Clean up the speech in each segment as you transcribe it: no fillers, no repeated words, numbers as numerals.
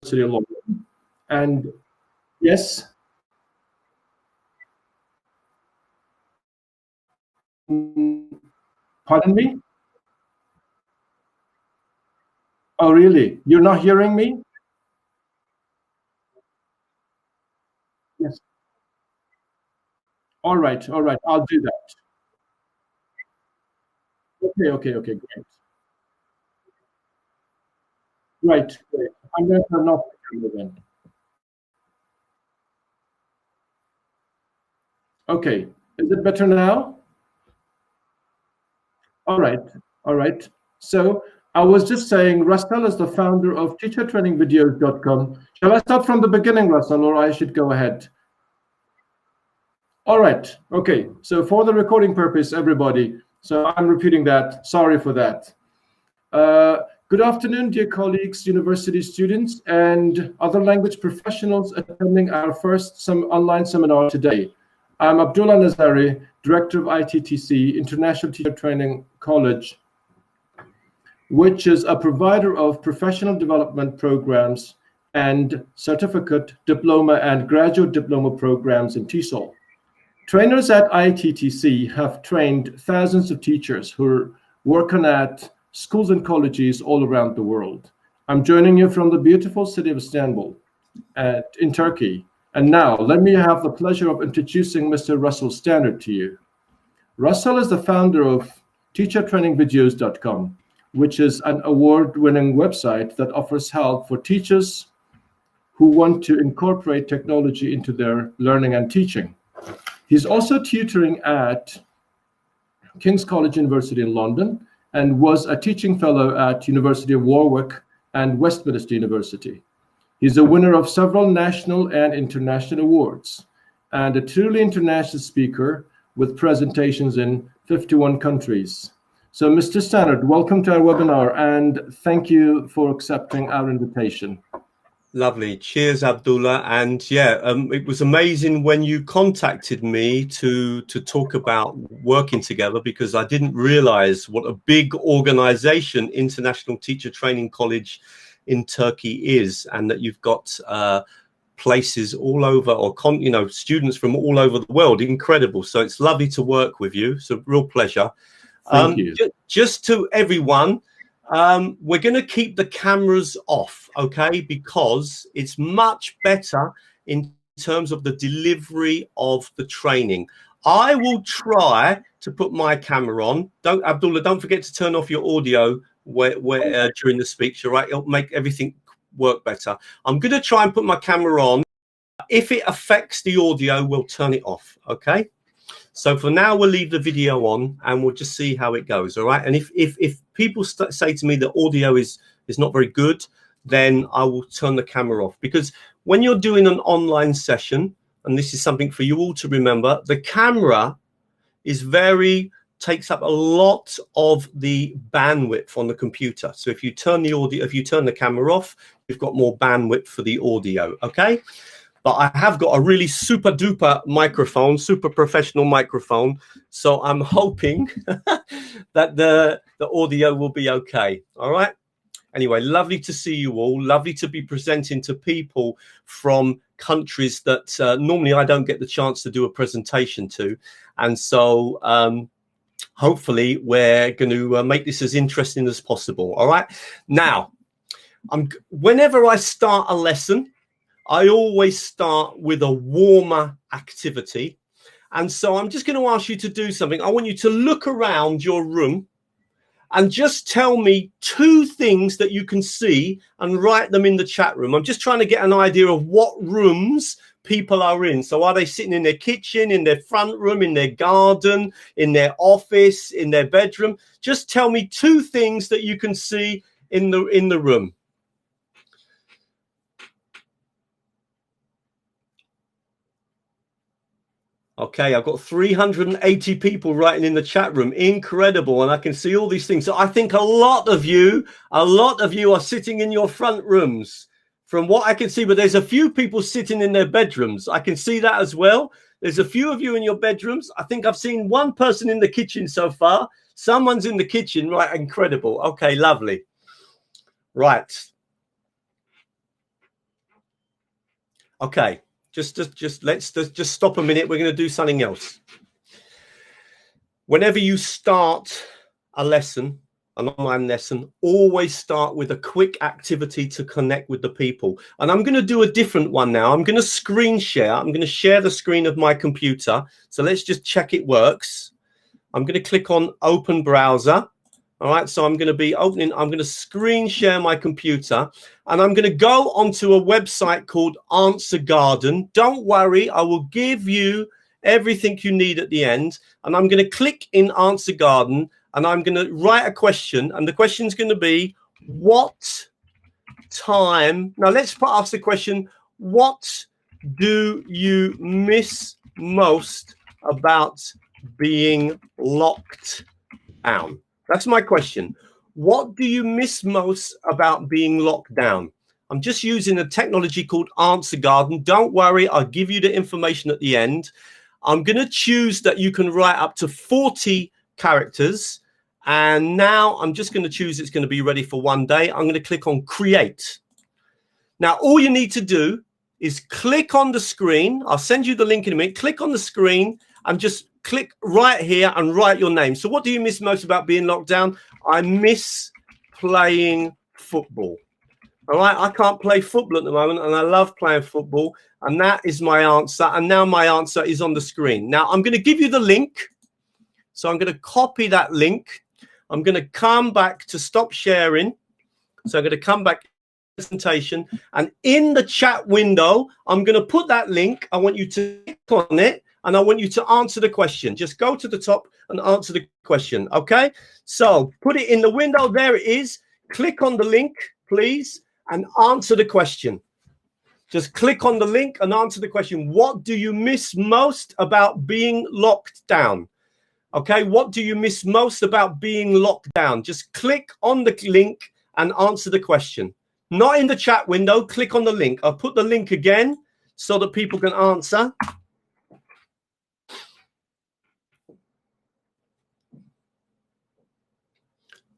University of London. And yes, pardon me? Oh, really? You're not hearing me? Yes. All right, all right. I'll do that. Okay, okay, okay, great. Right, great. I'm going to turn off the camera then. Okay. Is it better now? All right, all right. So I was just saying, Russell is the founder of teachertrainingvideos.com. Shall I start from the beginning, Russell, or I should go ahead? All right. Okay. So for the recording purpose, everybody. So I'm repeating that. Sorry for that. Good afternoon, dear colleagues, university students, and other language professionals attending our first online seminar today. I'm Abdullah Nazari, Director of ITTC, International Teacher Training College, which is a provider of professional development programs and certificate, diploma, and graduate diploma programs in TESOL. Trainers at ITTC have trained thousands of teachers who are working at schools and colleges all around the world. I'm joining you from the beautiful city of Istanbul in Turkey. And now let me have the pleasure of introducing Mr. Russell Stannard to you. Russell is the founder of teachertrainingvideos.com, which is an award-winning website that offers help for teachers who want to incorporate technology into their learning and teaching. He's also tutoring at King's College University in London and was a teaching fellow at University of Warwick and Westminster University. He's a winner of several national and international awards and a truly international speaker with presentations in 51 countries. So, Mr. Stannard, welcome to our webinar and thank you for accepting our invitation. Lovely. Cheers, Abdullah. And yeah, it was amazing when you contacted me to talk about working together, because I didn't realize what a big organization International Teacher Training College in Turkey is, and that you've got places all over, or students from all over the world. Incredible. So it's lovely to work with you. It's a real pleasure. Thank you. Just to everyone, we're going to keep the cameras off, okay, because it's much better in terms of the delivery of the training. I will try to put my camera on. Abdullah, don't forget to turn off your audio during the speech, all right? It'll make everything work better. I'm going to try and put my camera on. If it affects the audio, we'll turn it off, okay? So for now, we'll leave the video on and we'll just see how it goes, all right? And if people say to me the audio is not very good, then I will turn the camera off. Because when you're doing an online session, and this is something for you all to remember, the camera takes up a lot of the bandwidth on the computer. So if you turn the camera off, you've got more bandwidth for the audio, okay? But I have got a really super duper microphone, super professional microphone. So I'm hoping that the audio will be okay. All right. Anyway, lovely to see you all. Lovely to be presenting to people from countries that normally I don't get the chance to do a presentation to. And so hopefully we're going to make this as interesting as possible. All right. Now, whenever I start a lesson, I always start with a warmer activity. And so I'm just going to ask you to do something. I want you to look around your room and just tell me 2 things that you can see and write them in the chat room. I'm just trying to get an idea of what rooms people are in. So are they sitting in their kitchen, in their front room, in their garden, in their office, in their bedroom? Just tell me 2 things that you can see in the room. Okay, I've got 380 people writing in the chat room. Incredible. And I can see all these things. So I think a lot of you are sitting in your front rooms from what I can see, but there's a few people sitting in their bedrooms. I can see that as well. There's a few of you in your bedrooms. I think I've seen one person in the kitchen so far. Someone's in the kitchen, right? Incredible. Okay, lovely. Right. Okay, let's just stop a minute. We're going to do something else. Whenever you start a lesson, an online lesson, always start with a quick activity to connect with the people. And I'm going to do a different one now. I'm going to screen share. I'm going to share the screen of my computer. So let's just check it works. I'm going to click on open browser. All right, so I'm going to be opening, I'm going to screen share my computer, and I'm going to go onto a website called Answer Garden. Don't worry, I will give you everything you need at the end. And I'm going to click in Answer Garden, and I'm going to write a question. And the question is going to be, what time? Now let's ask the question, what do you miss most about being locked down? That's my question. What do you miss most about being locked down? I'm just using a technology called Answer Garden. Don't worry, I'll give you the information at the end. I'm going to choose that you can write up to 40 characters. And now I'm just going to choose it's going to be ready for one day. I'm going to click on Create. Now, all you need to do is click on the screen. I'll send you the link in a minute. Click on the screen and just click right here and write your name. So what do you miss most about being locked down? I miss playing football. All right, I can't play football at the moment, and I love playing football, and that is my answer. And now my answer is on the screen. Now I'm going to give you the link. So I'm going to copy that link. I'm going to come back to stop sharing. So I'm going to come back to the presentation, and in the chat window, I'm going to put that link. I want you to click on it, and I want you to answer the question. Just go to the top and answer the question, okay? So put it in the window. There it is. Click on the link, please, and answer the question. Just click on the link and answer the question. What do you miss most about being locked down? Okay, what do you miss most about being locked down? Just click on the link and answer the question. Not in the chat window. Click on the link. I'll put the link again so that people can answer.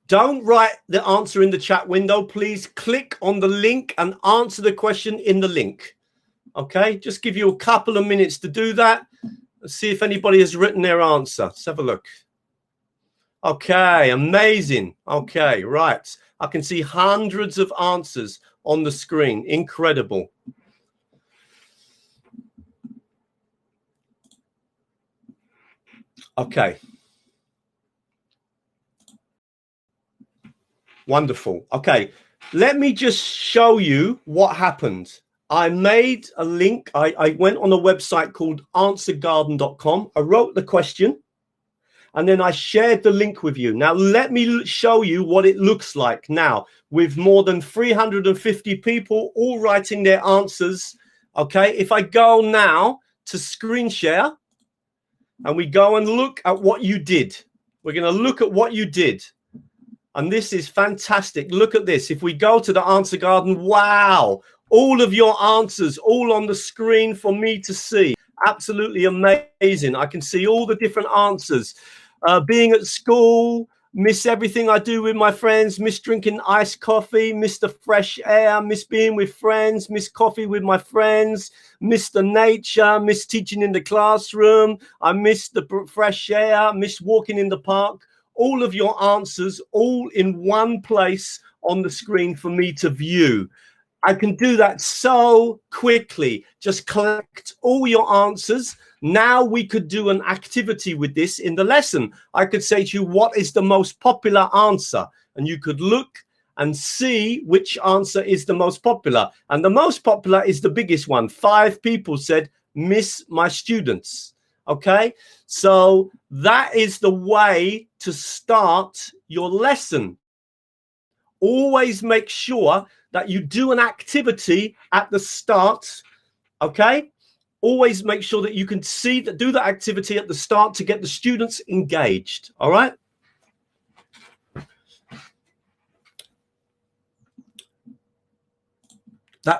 Don't write the answer in the chat window. Please click on the link and answer the question in the link. Okay, just give you a couple of minutes to do that. Let's see if anybody has written their answer. Let's have a look. Okay, amazing. Okay, right. I can see hundreds of answers on the screen. Incredible. Okay. Wonderful. Okay, let me just show you what happened. I made a link. I went on a website called answergarden.com. I wrote the question, and then I shared the link with you. Now, let me show you what it looks like now with more than 350 people all writing their answers. Okay, if I go now to screen share and we go and look at what you did, we're going to look at what you did. And this is fantastic. Look at this. If we go to the Answer Garden, wow, all of your answers all on the screen for me to see. Absolutely amazing. I can see all the different answers. Being at school, miss everything I do with my friends, miss drinking iced coffee, miss the fresh air, miss being with friends, miss coffee with my friends, miss the nature, miss teaching in the classroom. I miss the fresh air, miss walking in the park. All of your answers all in one place on the screen for me to view. I can do that so quickly. Just collect all your answers. Now we could do an activity with this in the lesson. I could say to you, what is the most popular answer? And you could look and see which answer is the most popular. And the most popular is the biggest one. 5 people said, miss my students. Okay, so that is the way to start your lesson. Always make sure that you do an activity at the start. Okay, always make sure that you can see that, do that activity at the start to get the students engaged. All right.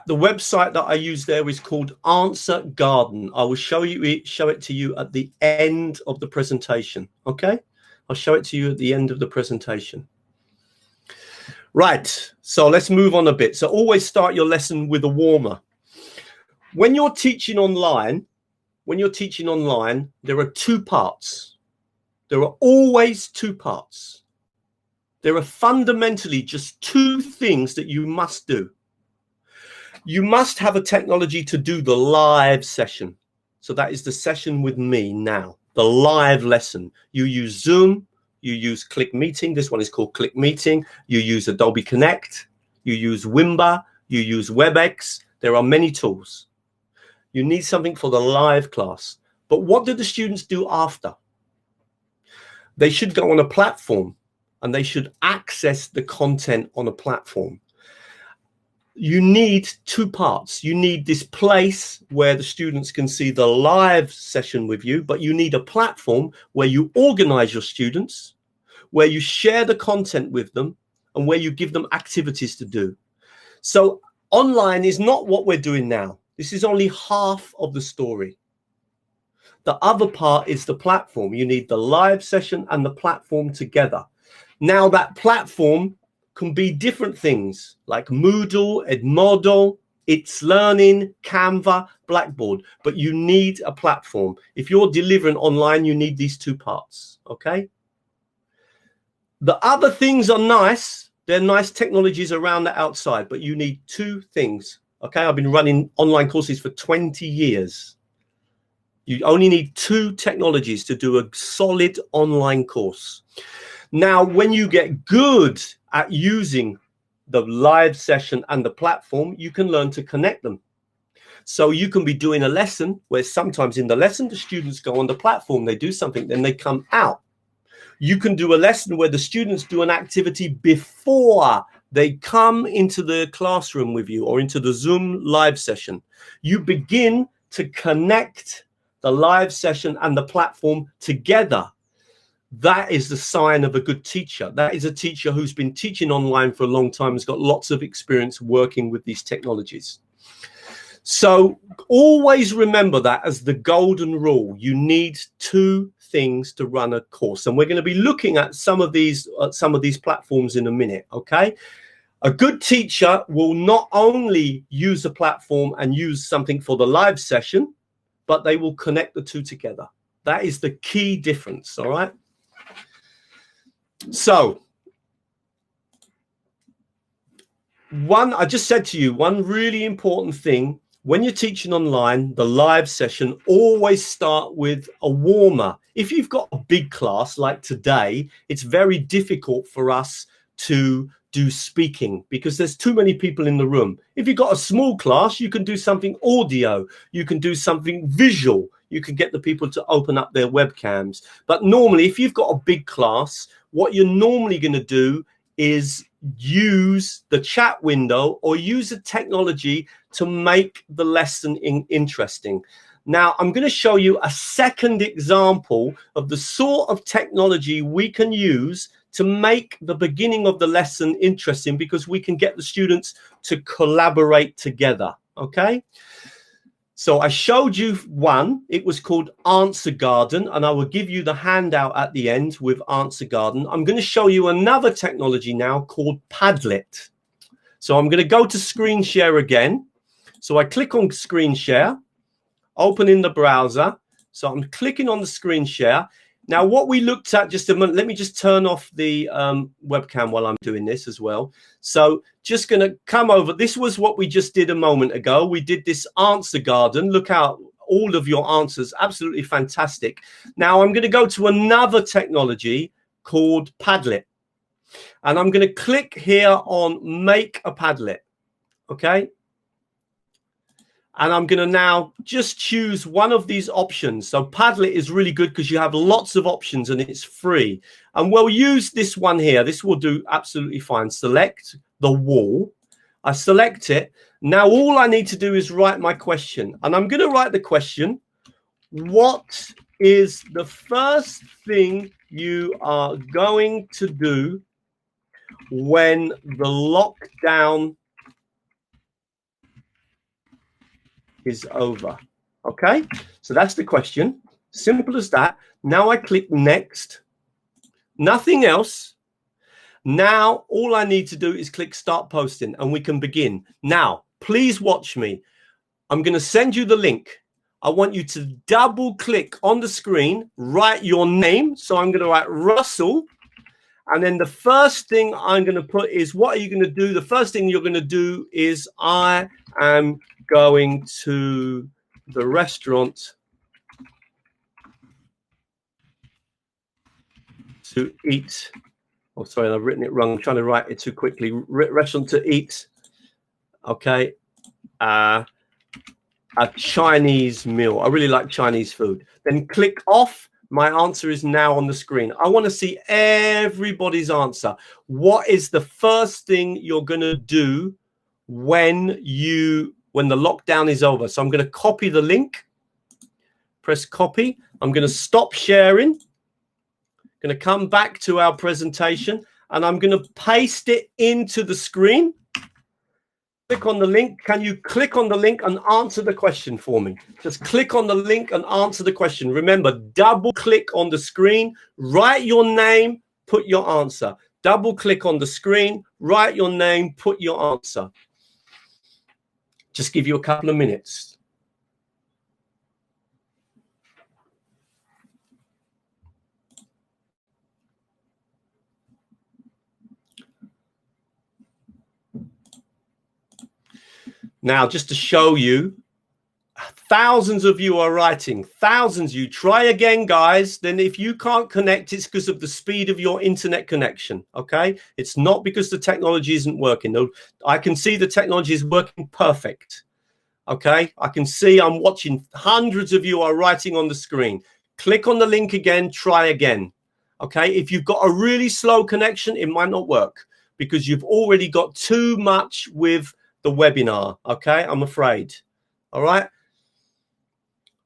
The website that I use there is called Answer Garden. I will show it to you at the end of the presentation. Okay, I'll show it to you at the end of the presentation. Right, so let's move on a bit. So always start your lesson with a warmer. When you're teaching online, there are two parts. There are always two parts. There are fundamentally just two things that you must do. You must have a technology to do the live session. So that is the session with me now, the live lesson. You use Zoom, you use Click Meeting. This one is called Click Meeting. You use Adobe Connect, you use Wimba, you use WebEx. There are many tools. You need something for the live class. But what do the students do after? They should go on a platform and they should access the content on a platform. You need two parts. You need this place where the students can see the live session with you, but you need a platform where you organize your students, where you share the content with them, and where you give them activities to do. So online is not what we're doing now. This is only half of the story. The other part is the platform. You need the live session and the platform together. Now that platform can be different things like Moodle, Edmodo, It's Learning, Canva, Blackboard, but you need a platform. If you're delivering online, you need these two parts, okay? The other things are nice. They're nice technologies around the outside, but you need two things, okay? I've been running online courses for 20 years. You only need two technologies to do a solid online course. Now, when you get good at using the live session and the platform, you can learn to connect them. So you can be doing a lesson where sometimes in the lesson, the students go on the platform, they do something, then they come out. You can do a lesson where the students do an activity before they come into the classroom with you or into the Zoom live session. You begin to connect the live session and the platform together. That is the sign of a good teacher. That is a teacher who's been teaching online for a long time, has got lots of experience working with these technologies. So always remember that as the golden rule. You need two things to run a course. And we're going to be looking at some of these platforms in a minute, okay? A good teacher will not only use a platform and use something for the live session, but they will connect the two together. That is the key difference, all right? So, I just said to you, one really important thing, when you're teaching online, the live session, always start with a warmer. If you've got a big class like today, it's very difficult for us to do speaking because there's too many people in the room. If you've got a small class, you can do something audio, you can do something visual, you can get the people to open up their webcams. But normally, if you've got a big class, what you're normally going to do is use the chat window or use a technology to make the lesson interesting. Now, I'm going to show you a second example of the sort of technology we can use to make the beginning of the lesson interesting because we can get the students to collaborate together, okay? So I showed you one, it was called Answer Garden, and I will give you the handout at the end with Answer Garden. I'm going to show you another technology now called Padlet. So I'm going to go to screen share again. So I click on screen share, open in the browser. So I'm clicking on the screen share. Now, what we looked at just a minute, let me just turn off the webcam while I'm doing this as well. So just going to come over. This was what we just did a moment ago. We did this answer garden. Look out, all of your answers, absolutely fantastic. Now, I'm going to go to another technology called Padlet. And I'm going to click here on Make a Padlet, okay? And I'm going to now just choose one of these options. So Padlet is really good because you have lots of options and it's free. And we'll use this one here. This will do absolutely fine. Select the wall. I select it. Now all I need to do is write my question. And I'm going to write the question. What is the first thing you are going to do when the lockdown is over? Okay, so that's the question. Simple as that. Now I click next. Nothing else. Now all I need to do is click start posting and we can begin. Now, please watch me. I'm going to send you the link. I want you to double click on the screen, write your name. So I'm going to write Russell. And then the first thing I'm going to put is, what are you going to do? The first thing you're going to do is, I am going to the restaurant to eat. Oh, sorry, I've written it wrong. I'm trying to write it too quickly. Restaurant to eat. Okay. A Chinese meal. I really like Chinese food. Then click off. My answer is now on the screen. I want to see everybody's answer. What is the first thing you're going to do when the lockdown is over? So I'm going to copy the link. Press copy. I'm going to stop sharing. Going to come back to our presentation, and I'm going to paste it into the screen. Click on the link. Can you click on the link and answer the question for me? Just click on the link and answer the question. Remember, double click on the screen, write your name, put your answer. Double click on the screen, write your name, put your answer. Just give you a couple of minutes. Now, just to show you, thousands of you are writing. Thousands. You try again, guys. Then if you can't connect, it's because of the speed of your internet connection. Okay? It's not because the technology isn't working. I can see the technology is working perfect. Okay? I can see, I'm watching. Hundreds of you are writing on the screen. Click on the link again. Try again. Okay? If you've got a really slow connection, it might not work because you've already got too much with the webinar. Okay, I'm afraid. All right.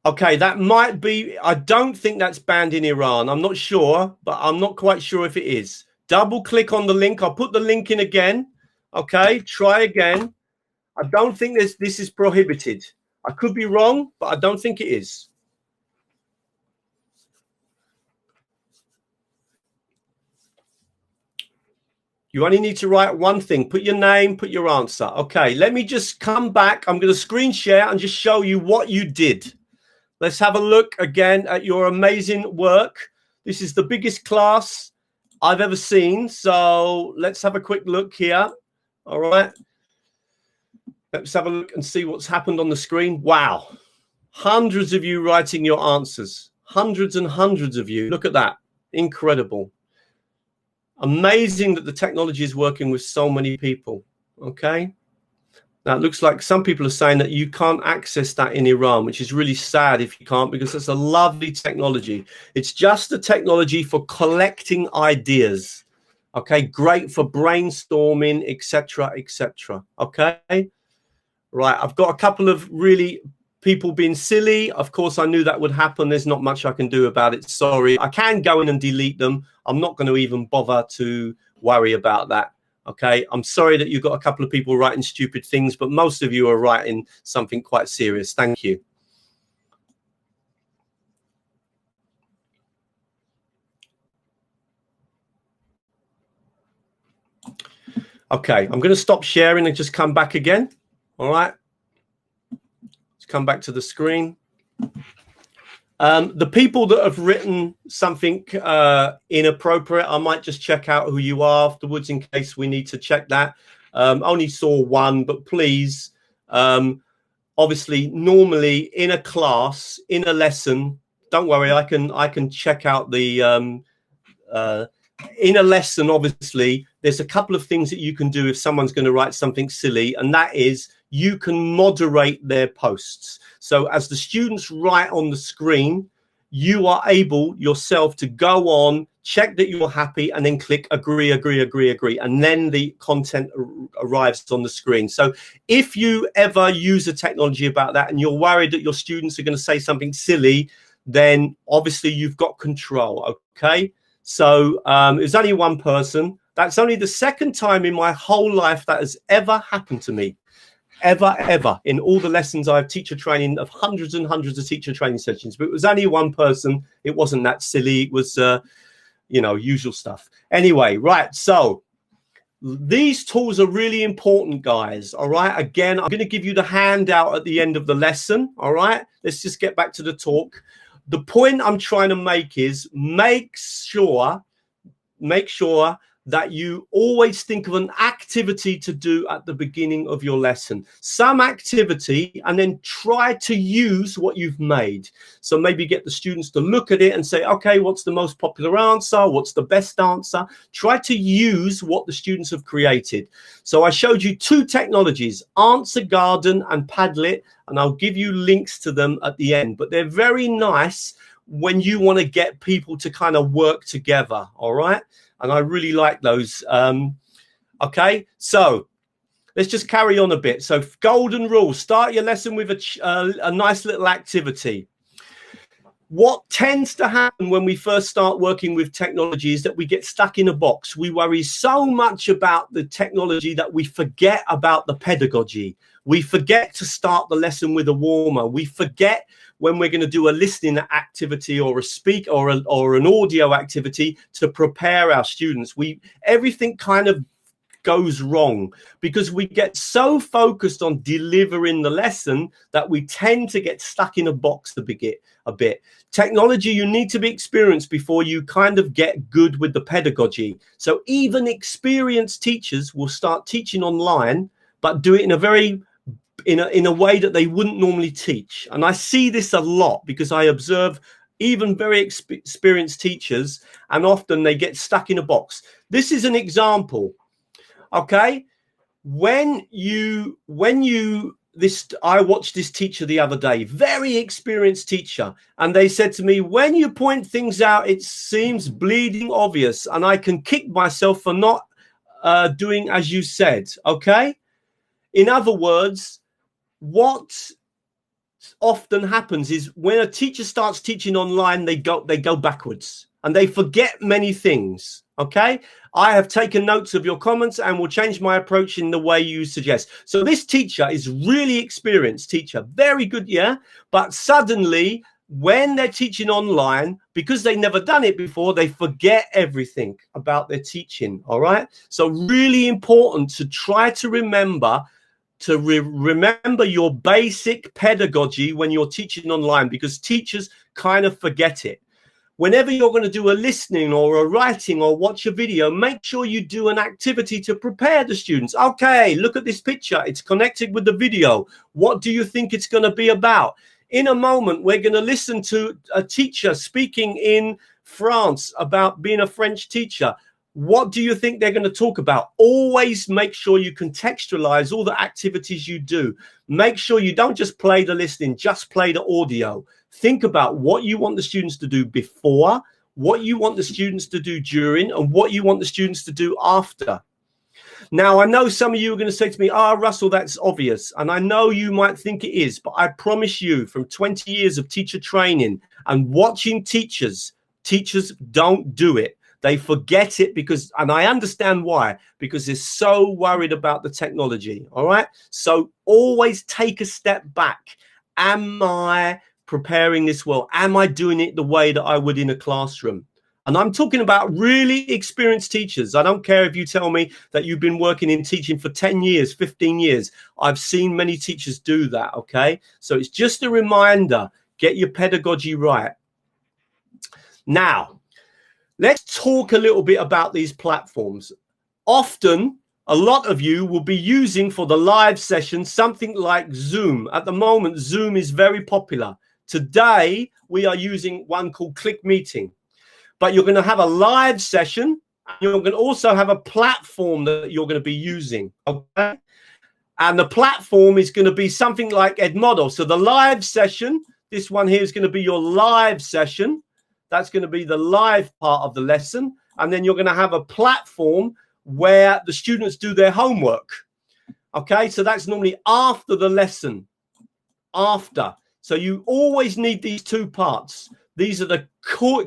Okay, that might be, I don't think that's banned in Iran. I'm not sure, but I'm not quite sure if it is. Double click on the link. I'll put the link in again. Okay, try again. I don't think this is prohibited. I could be wrong, but I don't think it is. You only need to write one thing. Put your name, put your answer. Okay, let me just come back. I'm going to screen share and just show you what you did. Let's have a look again at your amazing work. This is the biggest class I've ever seen. So let's have a quick look here. All right. Let's have a look and see what's happened on the screen. Wow. Hundreds of you writing your answers. Hundreds and hundreds of you. Look at that. Incredible. Amazing that the technology is working with so many people. Okay. Now it looks like some people are saying that you can't access that in Iran, which is really sad if you can't, because it's a lovely technology. It's just a technology for collecting ideas. Okay. Great for brainstorming, etc., etc. Okay. Right. I've got a couple of really people being silly. Of course, I knew that would happen. There's not much I can do about it. Sorry. I can go in and delete them. I'm not going to even bother to worry about that. Okay. I'm sorry that you've got a couple of people writing stupid things, but most of you are writing something quite serious. Thank you. Okay. I'm going to stop sharing and just come back again. All right. Let's come back to the screen. The people that have written something inappropriate, I might just check out who you are afterwards in case we need to check that. Only saw one, but please, obviously, normally in a class, in a lesson, don't worry, I can check out the in a lesson. Obviously, there's a couple of things that you can do if someone's going to write something silly, and that is you can moderate their posts. So as the students write on the screen, you are able yourself to go on, check that you're happy, and then click agree, agree, agree, agree. And then the content arrives on the screen. So if you ever use a technology about that and you're worried that your students are going to say something silly, then obviously you've got control. Okay. So it was only one person. That's only the second time in my whole life that has ever happened to me. Ever in all the lessons I have teacher training of hundreds and hundreds of teacher training sessions, but it was only one person. It wasn't that silly. It was, you know, usual stuff. Anyway, right. So These tools are really important, guys. All right. Again, I'm going to give you the handout at the end of the lesson. All right. Let's just get back to the talk. The point I'm trying to make is make sure that you always think of an activity to do at the beginning of your lesson, some activity, and then try to use what you've made. So maybe get the students to look at it and say, okay, what's the most popular answer? What's the best answer? Try to use what the students have created. So I showed you two technologies, Answer Garden and Padlet, and I'll give you links to them at the end, but they're very nice when you want to get people to kind of work together. All right. And I really like those. Okay, so let's just carry on a bit. So golden rule, start your lesson with a nice little activity. What tends to happen when we first start working with technology is that we get stuck in a box. We worry so much about the technology that we forget about the pedagogy. We forget to start the lesson with a warmer. We forget when we're going to do a listening activity or a speak or an audio activity to prepare our students. Everything kind of goes wrong because we get so focused on delivering the lesson that we tend to get stuck in a box a bit. Technology, you need to be experienced before you kind of get good with the pedagogy. So even experienced teachers will start teaching online, but do it in a way that they wouldn't normally teach. And I see this a lot because I observe even very experienced teachers, and often they get stuck in a box. This is an example. Okay, I watched this teacher the other day, very experienced teacher, and they said to me, when you point things out, it seems bleeding obvious, and I can kick myself for not doing as you said. Okay, in other words, what often happens is when a teacher starts teaching online, they go backwards and they forget many things. Okay, I have taken notes of your comments and will change my approach in the way you suggest. So this teacher is really experienced teacher, very good, yeah, but suddenly when they're teaching online, because they've never done it before, they forget everything about their teaching. All right, so really important to try to remember remember your basic pedagogy when you're teaching online, because teachers kind of forget it. Whenever you're going to do a listening or a writing or watch a video, make sure you do an activity to prepare the students. Okay, look at this picture. It's connected with the video. What do you think it's going to be about? In a moment, we're going to listen to a teacher speaking in France about being a French teacher. What do you think they're going to talk about? Always make sure you contextualize all the activities you do. Make sure you don't just play the listening, just play the audio. Think about what you want the students to do before, what you want the students to do during, and what you want the students to do after. Now, I know some of you are going to say to me, Russell, that's obvious. And I know you might think it is, but I promise you from 20 years of teacher training and watching teachers don't do it. They forget it and I understand why, because they're so worried about the technology. All right. So always take a step back. Am I preparing this well? Am I doing it the way that I would in a classroom? And I'm talking about really experienced teachers. I don't care if you tell me that you've been working in teaching for 10 years, 15 years. I've seen many teachers do that. Okay. So it's just a reminder, get your pedagogy right. Now, let's talk a little bit about these platforms. Often, a lot of you will be using for the live session something like Zoom. At the moment, Zoom is very popular. Today, we are using one called Click Meeting. But you're going to have a live session. And you're going to also have a platform that you're going to be using. Okay? And the platform is going to be something like Edmodo. So the live session, this one here is going to be your live session. That's going to be the live part of the lesson. And then you're going to have a platform where the students do their homework. Okay, so that's normally after the lesson. After. So you always need these two parts. These are the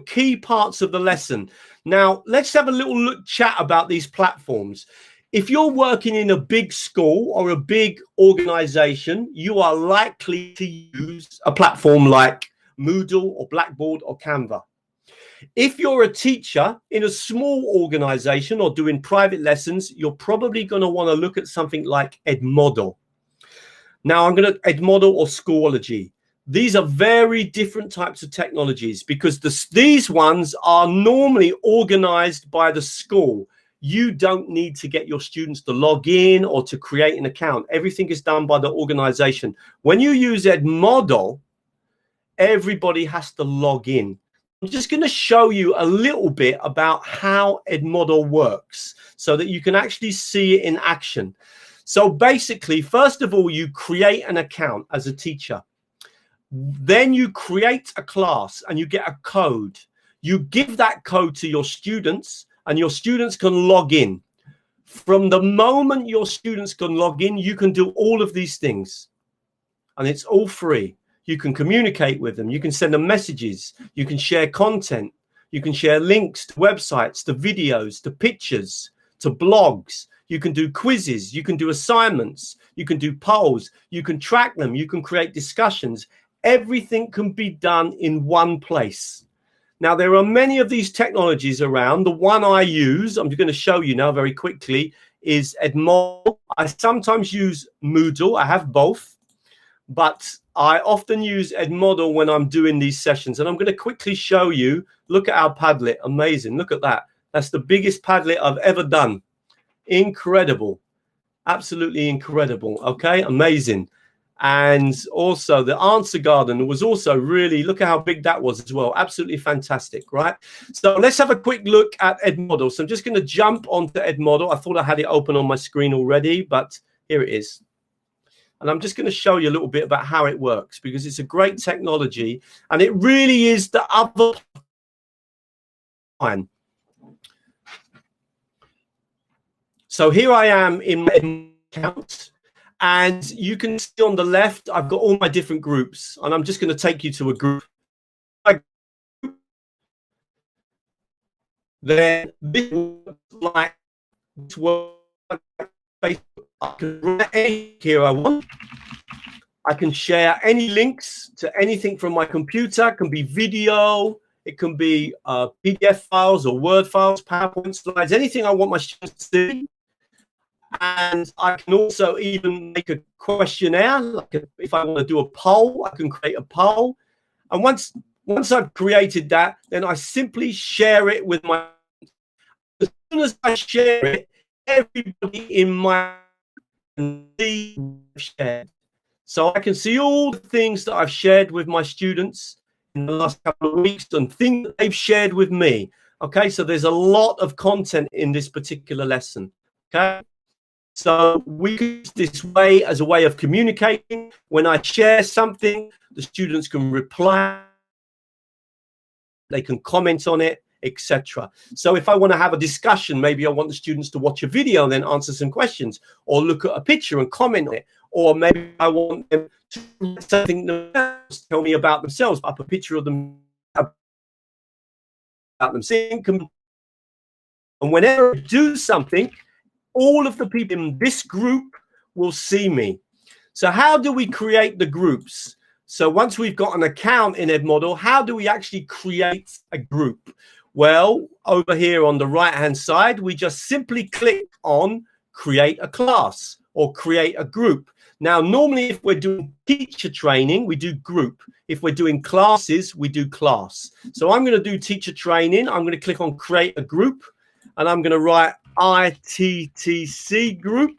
key parts of the lesson. Now, let's have a little chat about these platforms. If you're working in a big school or a big organization, you are likely to use a platform like Moodle or Blackboard or Canva. If you're a teacher in a small organization or doing private lessons, you're probably going to want to look at something like Edmodo. Now, I'm going to Edmodo or Schoology. These are very different types of technologies because these ones are normally organized by the school. You don't need to get your students to log in or to create an account. Everything is done by the organization. When you use Edmodo, everybody has to log in. I'm just going to show you a little bit about how Edmodo works so that you can actually see it in action. So basically, first of all, you create an account as a teacher. Then you create a class and you get a code. You give that code to your students and your students can log in. From the moment your students can log in, you can do all of these things. And it's all free. You can communicate with them. You can send them messages. You can share content. You can share links to websites, to videos, to pictures, to blogs. You can do quizzes. You can do assignments. You can do polls. You can track them. You can create discussions. Everything can be done in one place. Now, there are many of these technologies around. The one I use, I'm going to show you now very quickly, is Edmodo. I sometimes use Moodle. I have both. But I often use Edmodo when I'm doing these sessions. And I'm going to quickly show you. Look at our Padlet. Amazing. Look at that. That's the biggest Padlet I've ever done. Incredible. Absolutely incredible. Okay. Amazing. And also the answer garden was also really, look at how big that was as well. Absolutely fantastic, right? So let's have a quick look at Edmodo. So I'm just going to jump onto Edmodo. I thought I had it open on my screen already, but here it is. And I'm just going to show you a little bit about how it works because it's a great technology and it really is the other line. So here I am in my account. And you can see on the left, I've got all my different groups. And I'm just going to take you to a group. Then this looks like Facebook. I can write any here I want. I can share any links to anything from my computer. It can be video. It can be PDF files or Word files, PowerPoint slides, anything I want my students to see. And I can also even make a questionnaire. Like if I want to do a poll, I can create a poll. And once I've created that, then I simply share it with my. As soon as I share it, everybody in my shared. So I can see all the things that I've shared with my students in the last couple of weeks and things that they've shared with me. Okay, so there's a lot of content in this particular lesson. Okay. So we use this way as a way of communicating. When I share something, the students can reply, they can comment on it, etc. So if I want to have a discussion, maybe I want the students to watch a video and then answer some questions, or look at a picture and comment on it, or maybe I want them to write something else, tell me about themselves, up a picture of them, about them seeing. And whenever I do something, all of the people in this group will see me. So how do we create the groups? So once we've got an account in Edmodo, how do we actually create a group? Well, over here on the right-hand side, we just simply click on create a class or create a group. Now, normally if we're doing teacher training, we do group. If we're doing classes, we do class. So I'm going to do teacher training. I'm going to click on create a group and I'm going to write ITTC group,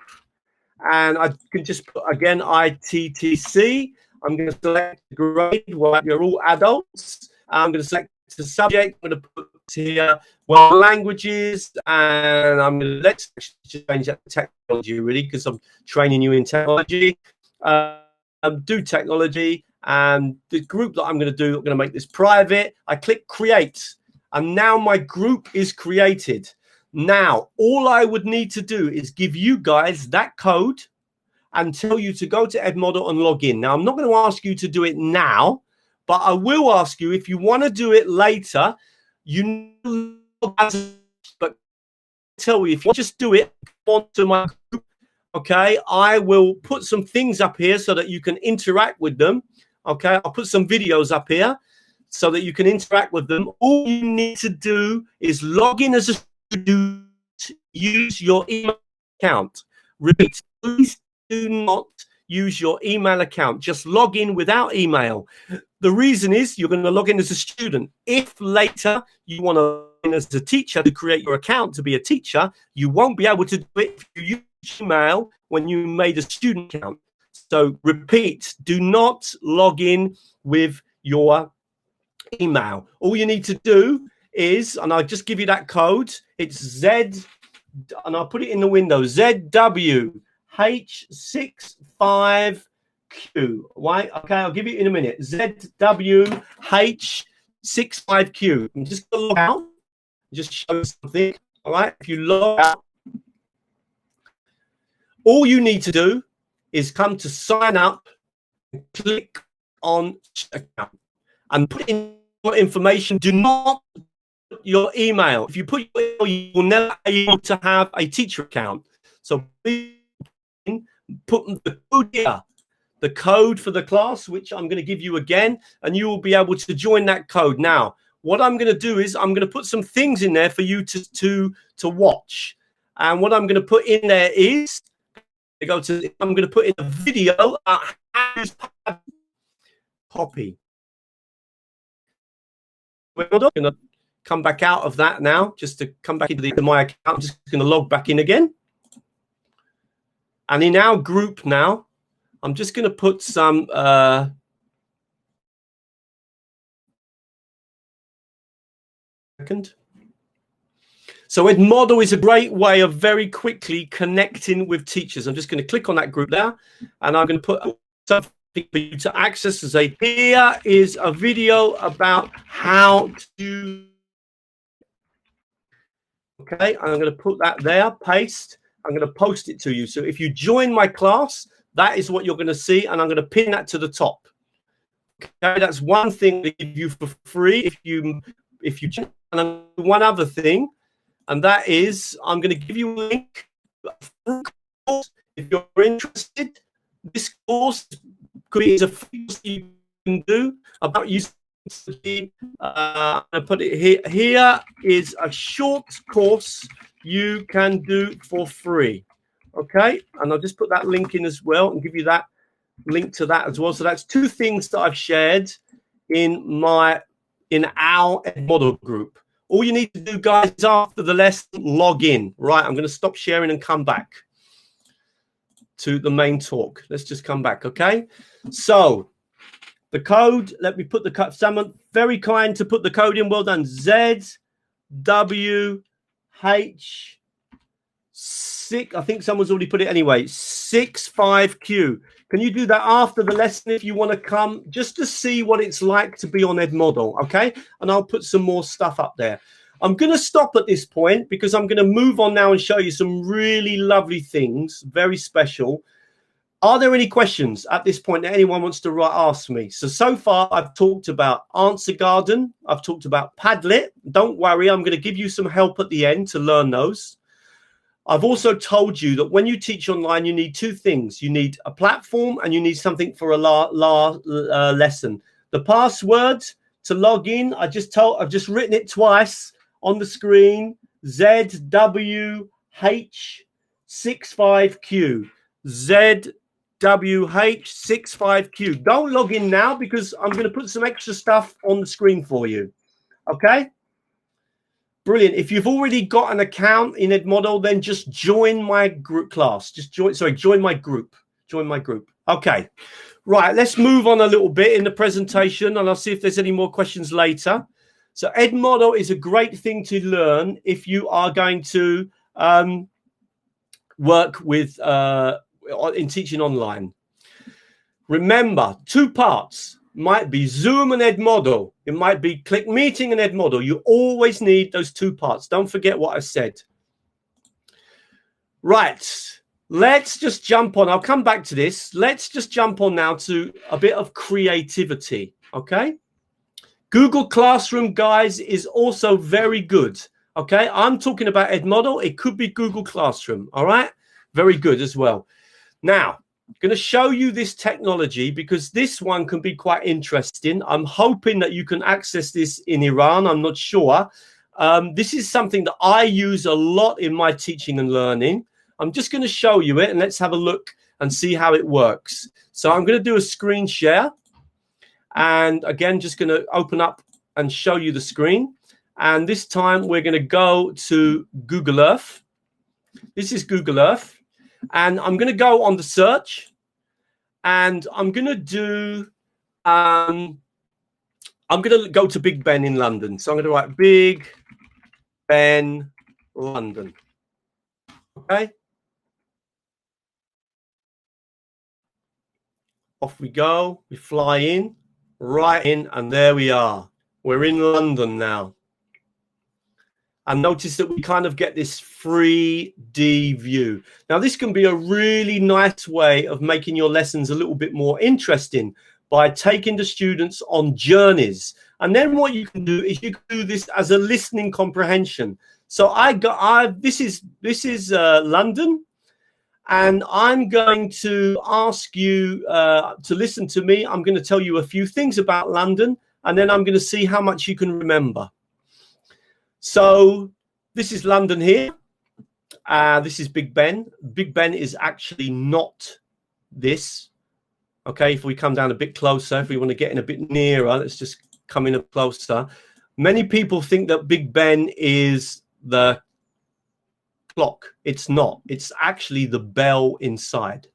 and I can just put again ITTC. I'm going to select the grade. Well, you're all adults. I'm going to select the subject. I'm going to put here well languages, and I'm going to let's change that to technology really because I'm training you in technology. Do technology, and the group that I'm going to do, I'm going to make this private. I click create, and now my group is created. Now, all I would need to do is give you guys that code and tell you to go to Edmodo and log in. Now, I'm not going to ask you to do it now, but I will ask you if you want to do it later. You know, but tell you if you just do it onto my group, okay? I will put some things up here so that you can interact with them, okay? I'll put some videos up here so that you can interact with them. All you need to do is log in as a student, use your email account. Repeat, please do not use your email account. Just log in without email. The reason is you're going to log in as a student. If later you want to log in as a teacher to create your account to be a teacher, you won't be able to do it if you use email when you made a student account. So repeat, do not log in with your email. All you need to do is, and I'll just give you that code, it's Z, and I'll put it in the window, ZWH65Q. Right? Okay, I'll give you in a minute. ZWH65Q. I'm just going to log out, just show something. All right, if you log out, all you need to do is come to sign up, and click on account, and put in your information. Do not put your email. If you put your email, you will never be able to have a teacher account. So please put the code here, the code for the class, which I'm going to give you again, and you will be able to join that code. Now, what I'm going to do is I'm going to put some things in there for you to watch. And what I'm going to put in there is, I'm going to put in a video. Copy. We're not going to come back out of that now, just to come back into my account. I'm just going to log back in again. And in our group now, I'm just going to put some second. So Edmodo is a great way of very quickly connecting with teachers. I'm just going to click on that group there, and I'm going to put something for you to access and say, here is a video about how to. Okay, I'm going to put that there, paste. I'm going to post it to you. So if you join my class, that is what you're going to see, and I'm going to pin that to the top. Okay, that's one thing to give you for free if you and one other thing, and that is I'm going to give you a link if you're interested. This course could be a free course you can do about using. I'm going to put it here. Here is a short course you can do for free. Okay, and I'll just put that link in as well and give you that link to that as well. So that's two things that I've shared in our Edmodo group. All you need to do, guys, is after the lesson, log in. Right, I'm going to stop sharing and come back to the main talk. Let's just come back, okay? So the code, let me put the code. Someone very kind to put the code in. Well done. ZWH6. I think someone's already put it anyway. 65Q. Can you do that after the lesson if you want to come just to see what it's like to be on Edmodo, okay? And I'll put some more stuff up there. I'm going to stop at this point because I'm going to move on now and show you some really lovely things, very special. Are there any questions at this point that anyone wants to ask me? So far, I've talked about Answer Garden. I've talked about Padlet. Don't worry, I'm going to give you some help at the end to learn those. I've also told you that when you teach online, you need two things. You need a platform and you need something for a lesson. The password to log in, I've just written it twice on the screen. ZWH65Q. ZWH65Q. Don't log in now because I'm going to put some extra stuff on the screen for you. Okay? Brilliant. If you've already got an account in Edmodo, then just join my group class. Join my group. Join my group. Okay. Right. Let's move on a little bit in the presentation, and I'll see if there's any more questions later. So Edmodo is a great thing to learn if you are going to work with in teaching online. Remember, two parts. Might be Zoom and Edmodo. It might be Click Meeting and Edmodo. You always need those two parts. Don't forget what I said. Right. Let's just jump on. I'll come back to this. Let's just jump on now to a bit of creativity. Okay. Google Classroom, guys, is also very good. Okay. I'm talking about Edmodo. It could be Google Classroom. All right. Very good as well. Now, going to show you this technology because this one can be quite interesting. I'm hoping that you can access this in Iran. I'm not sure. This is something that I use a lot in my teaching and learning. I'm just going to show you it, and let's have a look and see how it works. So I'm going to do a screen share. And again, just going to open up and show you the screen. And this time we're going to go to Google Earth. This is Google Earth. And I'm going to go on the search. And I'm going to do, I'm going to go to Big Ben in London. So I'm going to write Big Ben, London. Okay. Off we go. We fly in, right in, and there we are. We're in London now. And notice that we kind of get this 3D view. Now, this can be a really nice way of making your lessons a little bit more interesting by taking the students on journeys. And then what you can do is you can do this as a listening comprehension. So this is London, and I'm going to ask you to listen to me. I'm going to tell you a few things about London, and then I'm going to see how much you can remember. So this is London here. This is Big Ben. Big Ben is actually not this. Okay, if we come down a bit closer, if we want to get in a bit nearer, let's just come in a closer. Many people think that Big Ben is the clock. It's not. It's actually the bell inside.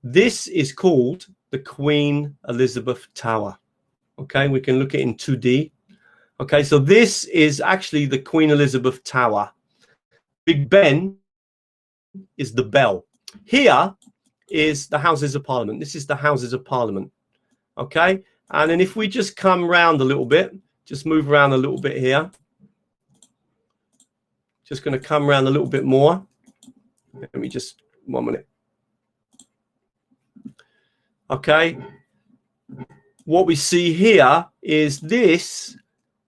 This is called the Queen Elizabeth Tower. Okay, we can look at it in 2D. Okay, so this is actually the Queen Elizabeth Tower. Big Ben is the bell. Here is the Houses of Parliament. This is the Houses of Parliament. Okay, and then if we just come round a little bit, just move around a little bit here. Just going to come around a little bit more. Let me just, 1 minute. Okay, what we see here is this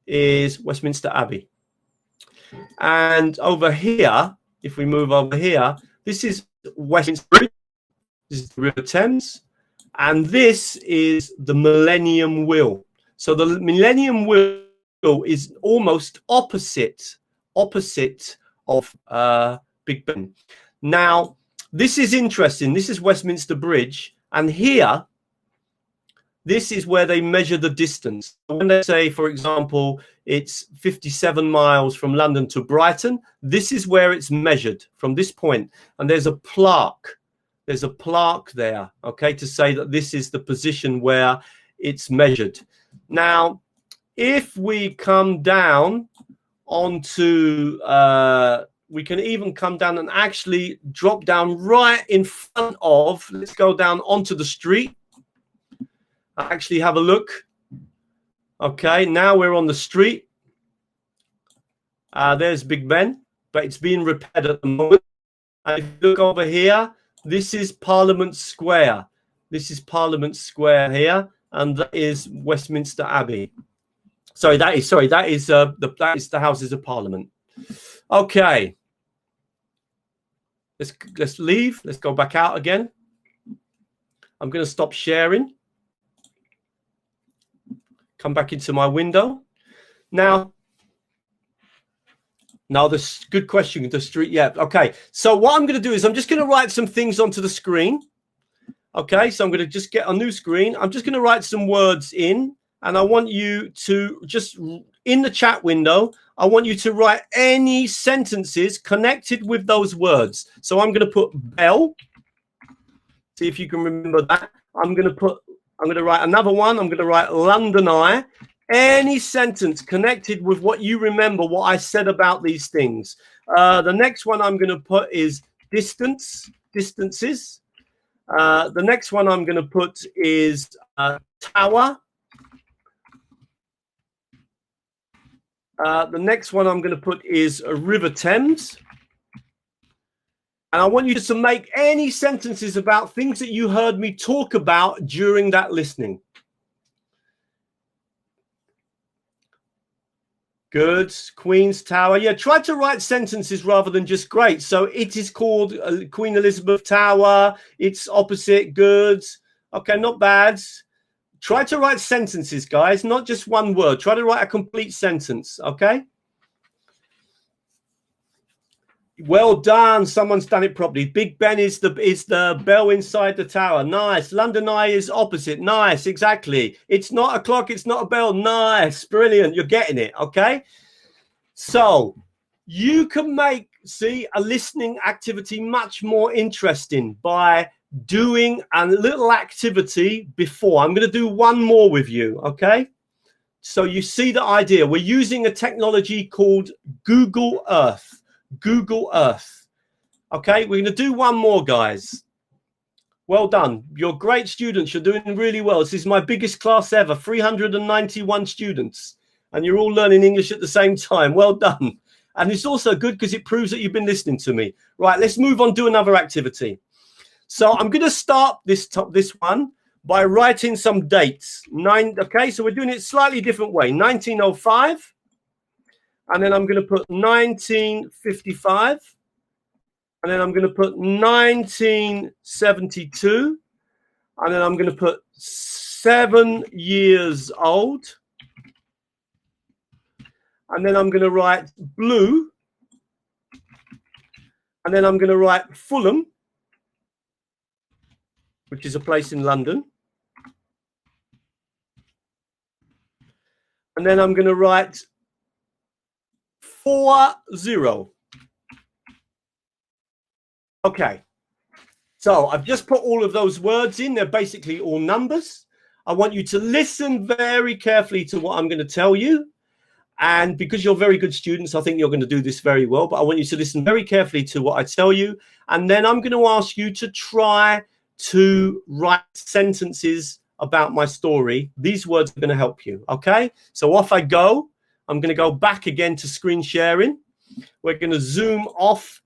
is Westminster Abbey. And over here, if we move over here, this is Westminster Bridge. This is the River Thames. And this is the Millennium Wheel. So the Millennium Wheel is almost opposite of Big Ben. Now, this is interesting. This is Westminster Bridge. And here, this is where they measure the distance. When they say, for example, it's 57 miles from London to Brighton, this is where it's measured from this point. And there's a plaque. There's a plaque there, okay, to say that this is the position where it's measured. Now, if we come down onto, we can even come down and actually drop down right in front of, let's go down onto the street. Actually have a look. Okay, now we're on the street. There's Big Ben, but it's being repaired at the moment. And if you look over here, this is Parliament Square. This is Parliament Square here, and that is Westminster Abbey. That is the Houses of Parliament. Okay. Let's leave. Let's go back out again. I'm going to stop sharing. Come back into my window. Now this good question. The street, yeah. Okay. So what I'm going to do is I'm just going to write some things onto the screen. Okay. So I'm going to just get a new screen. I'm just going to write some words in, and I want you to just in the chat window. I want you to write any sentences connected with those words. So I'm going to put bell. See if you can remember that. I'm going to write another one. I'm going to write London Eye. Any sentence connected with what you remember, what I said about these things. The next one I'm going to put is distances. The next one I'm going to put is tower. The next one I'm going to put is River Thames. And I want you to make any sentences about things that you heard me talk about during that listening. Good. Queen's Tower. Yeah, try to write sentences rather than just great. So it is called Queen Elizabeth Tower. It's opposite. Good. Okay, not bad. Try to write sentences, guys, not just one word. Try to write a complete sentence, okay? Well done. Someone's done it properly. Big Ben is the bell inside the tower. Nice. London Eye is opposite. Nice. Exactly. It's not a clock. It's not a bell. Nice. Brilliant. You're getting it. Okay. So you can make, see, a listening activity much more interesting by doing a little activity before. I'm going to do one more with you. Okay. So you see the idea. We're using a technology called Google Earth. Google Earth. Okay, we're going to do one more, guys. Well done. You're great students. You're doing really well. This is my biggest class ever, 391 students. And you're all learning English at the same time. Well done. And it's also good because it proves that you've been listening to me. Right, let's move on to another activity. So I'm going to start this one by writing some dates. Okay, so we're doing it slightly different way. 1905. And then I'm going to put 1955. And then I'm going to put 1972. And then I'm going to put 7 years old. And then I'm going to write blue. And then I'm going to write Fulham, which is a place in London. And then I'm going to write 40. Okay, so I've just put all of those words in. They're basically all numbers. I want you to listen very carefully to what I'm going to tell you. And because you're very good students, I think you're going to do this very well. But I want you to listen very carefully to what I tell you. And then I'm going to ask you to try to write sentences about my story. These words are going to help you. Okay, so off I go. I'm going to go back again to screen sharing. We're going to zoom off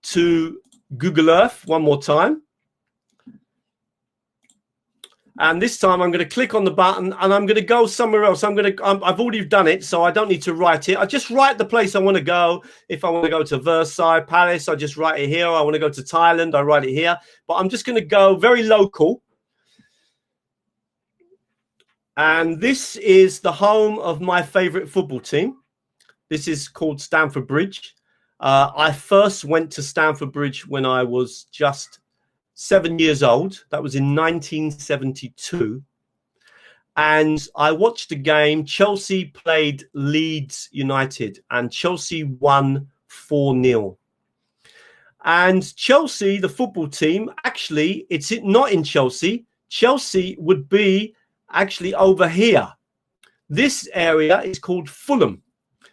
to Google Earth one more time. And this time I'm going to click on the button and I'm going to go somewhere else. I've already done it, so I don't need to write it. I just write the place I want to go. If I want to go to Versailles Palace, I just write it here. I want to go to Thailand, I write it here. But I'm just going to go very local. And this is the home of my favorite football team. This is called Stamford Bridge. I first went to Stamford Bridge when I was just 7 years old. That was in 1972. And I watched a game. Chelsea played Leeds United and Chelsea won 4-0. And Chelsea, the football team, actually, it's not in Chelsea. Chelsea would be actually over here. This area is called Fulham.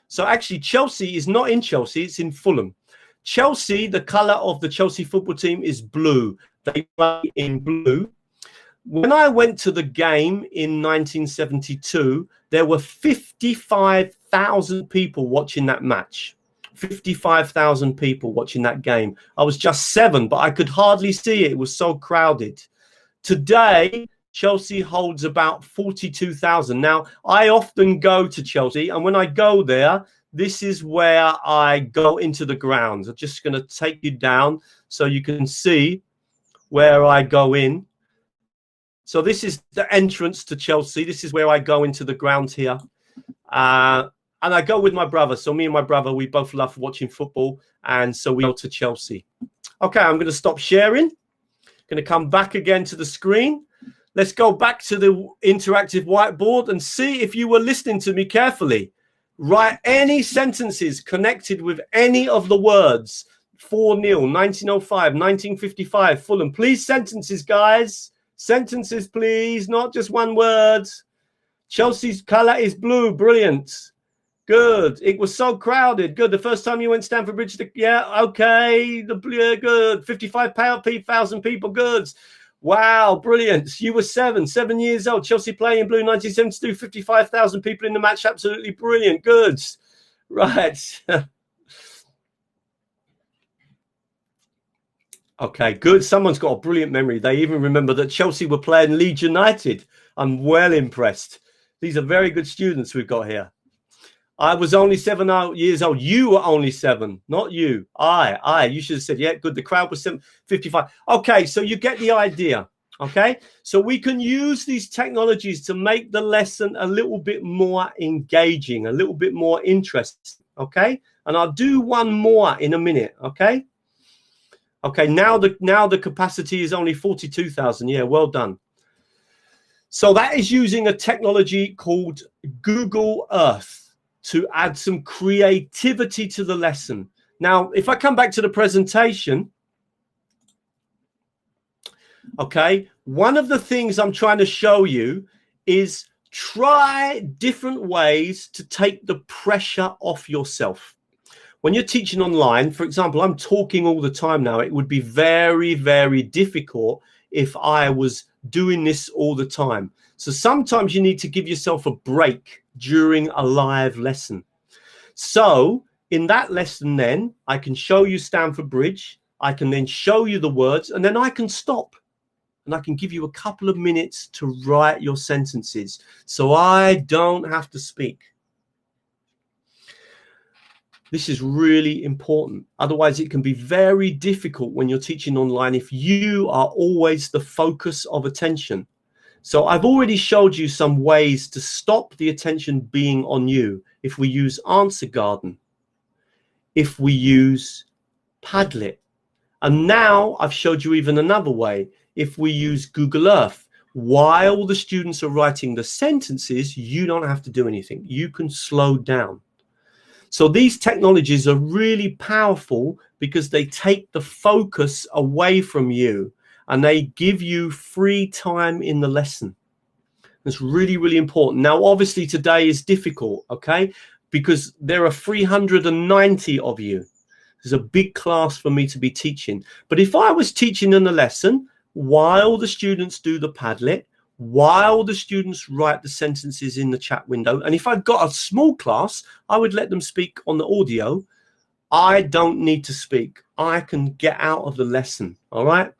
So actually, Chelsea is not in Chelsea, it's in Fulham. Chelsea, the colour of the Chelsea football team is blue. They play in blue. When I went to the game in 1972, there were 55,000 people watching that match. 55,000 people watching that game. I was just 7, but I could hardly see it. It was so crowded. Today, Chelsea holds about 42,000. Now, I often go to Chelsea, and when I go there, this is where I go into the grounds. I'm just going to take you down so you can see where I go in. So this is the entrance to Chelsea. This is where I go into the ground here. And I go with my brother. So me and my brother, we both love watching football. And so we go to Chelsea. Okay, I'm going to stop sharing. Going to come back again to the screen. Let's go back to the interactive whiteboard and see if you were listening to me carefully. Write any sentences connected with any of the words. 4-0, 1905, 1955, Fulham. Please, sentences, guys. Sentences, please, not just one word. Chelsea's colour is blue. Brilliant. Good. It was so crowded. Good. The first time you went to Stamford Bridge, yeah, okay. Good. 55,000 people. Good. Wow, brilliant. You were 7 years old. Chelsea playing in blue, 1972, 55,000 people in the match. Absolutely brilliant. Good. Right. Okay, good. Someone's got a brilliant memory. They even remember that Chelsea were playing Leeds United. I'm well impressed. These are very good students we've got here. I was only 7 years old. You were only 7, not you. You should have said, yeah, good. The crowd was 55. Okay, so you get the idea. Okay, so we can use these technologies to make the lesson a little bit more engaging, a little bit more interesting. Okay, and I'll do one more in a minute. Okay. Okay, now the capacity is only 42,000. Yeah, well done. So that is using a technology called Google Earth to add some creativity to the lesson. Now, if I come back to the presentation, okay, one of the things I'm trying to show you is try different ways to take the pressure off yourself. When you're teaching online, for example, I'm talking all the time now. It would be very, very difficult if I was doing this all the time. So sometimes you need to give yourself a break during a live lesson. So in that lesson, then I can show you Stamford Bridge. I can then show you the words, and then I can stop and I can give you a couple of minutes to write your sentences so I don't have to speak. This is really important. Otherwise, it can be very difficult when you're teaching online if you are always the focus of attention. So I've already showed you some ways to stop the attention being on you. If we use Answer Garden, if we use Padlet, and now I've showed you even another way. If we use Google Earth, while the students are writing the sentences, you don't have to do anything. You can slow down. So these technologies are really powerful because they take the focus away from you and they give you free time in the lesson. It's really, really important. Now, obviously today is difficult, okay? Because there are 390 of you. There's a big class for me to be teaching. But if I was teaching in a lesson while the students do the Padlet, while the students write the sentences in the chat window, and if I've got a small class, I would let them speak on the audio. I don't need to speak. I can get out of the lesson. All right.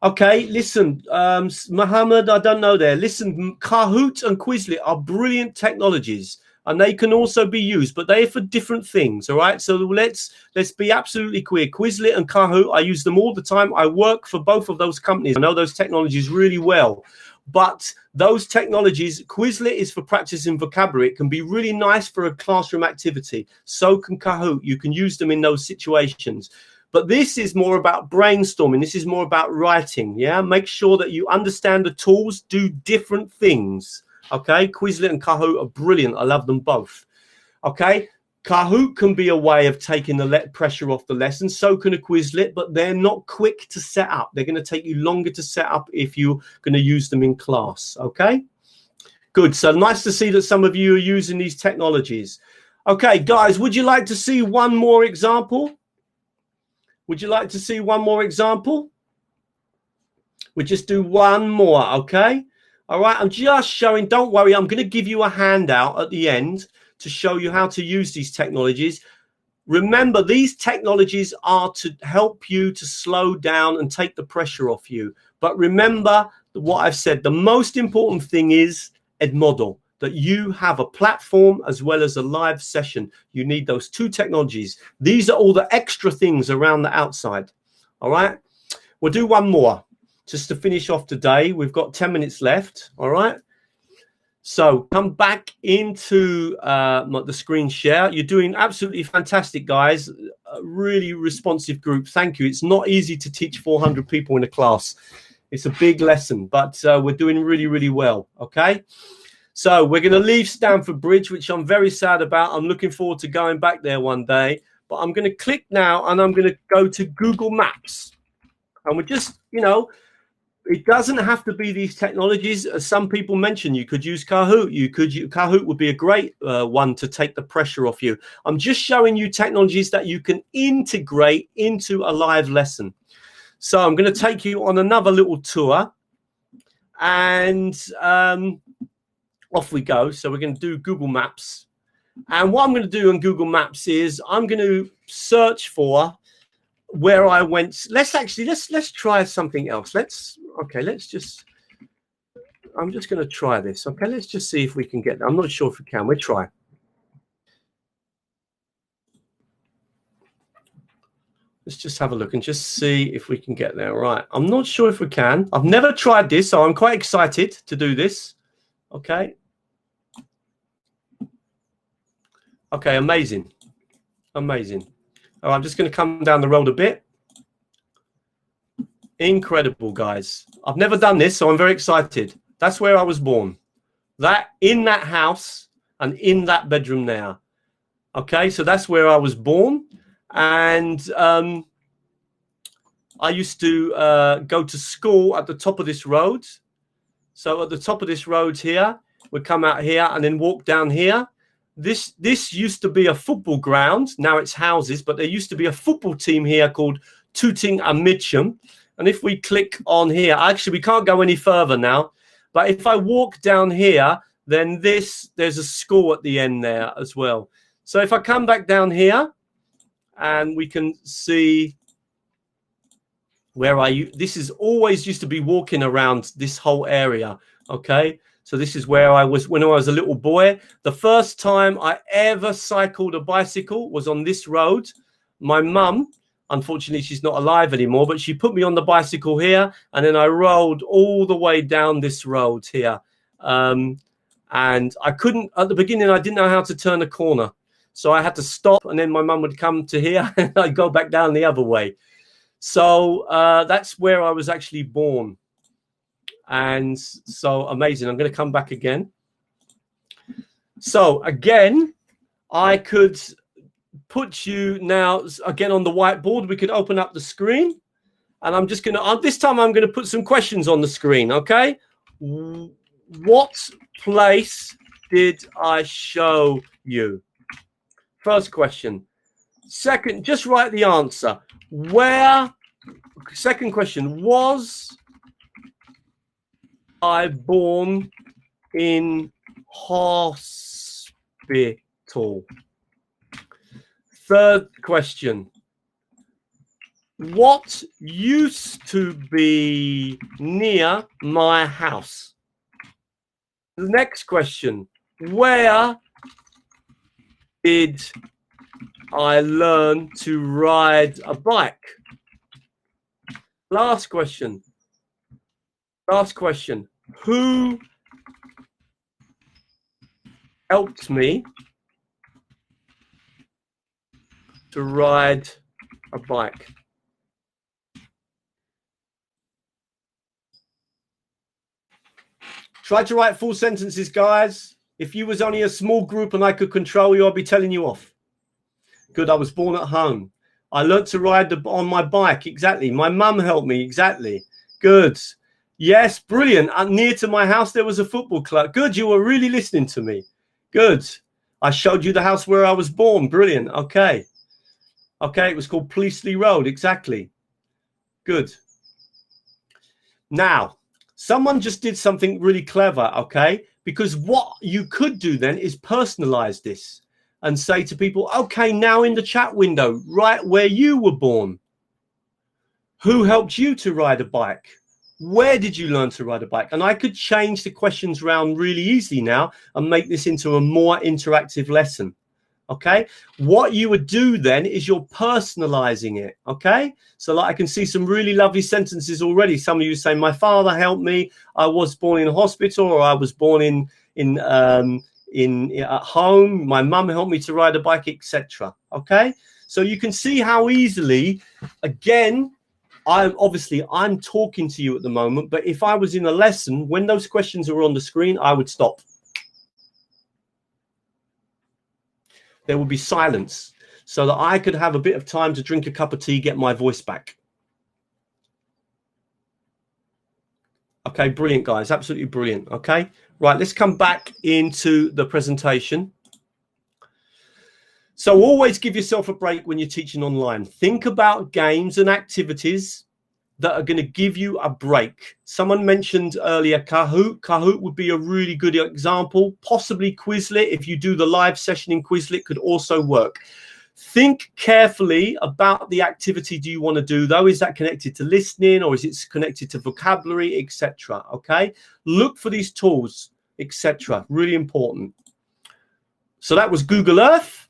Okay, listen, Mohammed, I don't know there. Listen, Kahoot and Quizlet are brilliant technologies and they can also be used, but they're for different things. All right. So let's be absolutely clear. Quizlet and Kahoot, I use them all the time. I work for both of those companies. I know those technologies really well. But those technologies, Quizlet is for practicing vocabulary. It can be really nice for a classroom activity. So can Kahoot. You can use them in those situations. But this is more about brainstorming. This is more about writing. Yeah, make sure that you understand the tools do different things. Okay, Quizlet and Kahoot are brilliant. I love them both. Okay. Kahoot can be a way of taking the pressure off the lesson. So can a Quizlet, but they're not quick to set up. They're going to take you longer to set up if you're going to use them in class. Okay, good. So nice to see that some of you are using these technologies. Okay, guys, would you like to see one more example? Would you like to see one more example? We'll just do one more, okay? All right, I'm just showing, don't worry, I'm going to give you a handout at the end to show you how to use these technologies. Remember, these technologies are to help you to slow down and take the pressure off you. But remember what I've said, the most important thing is Edmodo, that you have a platform as well as a live session. You need those two technologies. These are all the extra things around the outside. All right, we'll do one more just to finish off today. We've got 10 minutes left. All right. So come back into the screen share. You're doing absolutely fantastic, guys. A really responsive group. Thank you. It's not easy to teach 400 people in a class. It's a big lesson, but we're doing really, really well. Okay. So we're going to leave Stamford Bridge, which I'm very sad about. I'm looking forward to going back there one day. But I'm going to click now and I'm going to go to Google Maps. And we're just, you know, it doesn't have to be these technologies. As some people mentioned, you could use Kahoot. Kahoot would be a great one to take the pressure off you. I'm just showing you technologies that you can integrate into a live lesson. So I'm going to take you on another little tour. And off we go. So we're going to do Google Maps. And what I'm going to do on Google Maps is I'm going to search for where I went. Let's try something else. I'm just going to try this. Okay, let's just see if we can get. I'm not sure if we can. We'll try. Let's just have a look and just see if we can get there. Right. I'm not sure if we can. I've never tried this, so I'm quite excited to do this. Okay. Okay, amazing. Amazing. All right, I'm just going to come down the road a bit. Incredible, guys. I've never done this, so I'm very excited. That's where I was born. That in that house and in that bedroom there. Okay, so that's where I was born. And I used to go to school at the top of this road. So at the top of this road here, we'd come out here and then walk down here. This used to be a football ground. Now it's houses, but there used to be a football team here called Tooting and Mitcham. And if we click on here, actually we can't go any further now. But if I walk down here, then there's a school at the end there as well. So if I come back down here, and we can see where this is always used to be walking around this whole area. Okay, so this is where I was when I was a little boy. The first time I ever cycled a bicycle was on this road. My mum, unfortunately, she's not alive anymore, but she put me on the bicycle here, and then I rode all the way down this road here. And I couldn't, at the beginning, I didn't know how to turn a corner. So I had to stop, and then my mum would come to here, and I'd go back down the other way. So that's where I was actually born. And so amazing. I'm going to come back again. So again, I could put you now again on the whiteboard. We could open up the screen, and I'm just going to, this time I'm going to put some questions on the screen. Okay. What place did I show you? First question. Second, just write the answer. Where? Second question. Was I born in hospital? Third question. What used to be near my house? The next question. Where did I learn to ride a bike? Last question. Last question. Who helped me to ride a bike? Try to write full sentences, guys. If you was only a small group and I could control you, I'd be telling you off. Good, I was born at home. I learned to ride on my bike. Exactly. My mum helped me. Exactly. Good. Yes, brilliant. Near to my house, there was a football club. Good, you were really listening to me. Good. I showed you the house where I was born. Brilliant. Okay. Okay, it was called Policeley Road. Exactly. Good. Now, someone just did something really clever, okay? Because what you could do then is personalize this and say to people, okay, now in the chat window, write where you were born. Who helped you to ride a bike? Where did you learn to ride a bike? And I could change the questions around really easily now and make this into a more interactive lesson. Okay, what you would do then is you're personalizing it. Okay, so like I can see some really lovely sentences already. Some of you say, my father helped me, I was born in a hospital, or I was born at home, my mum helped me to ride a bike, etc. Okay, so you can see how easily, again, I'm talking to you at the moment, but if I was in a lesson, when those questions are on the screen, I would stop. There would be silence so that I could have a bit of time to drink a cup of tea, get my voice back. Okay, brilliant, guys. Absolutely brilliant. Okay, right, let's come back into the presentation. So always give yourself a break when you're teaching online. Think about games and activities that are going to give you a break. Someone mentioned earlier Kahoot. Kahoot would be a really good example. Possibly Quizlet. If you do the live session in Quizlet, could also work. Think carefully about the activity do you want to do, though. Is that connected to listening, or is it connected to vocabulary, etc.? Okay. Look for these tools, etc. Really important. So that was Google Earth.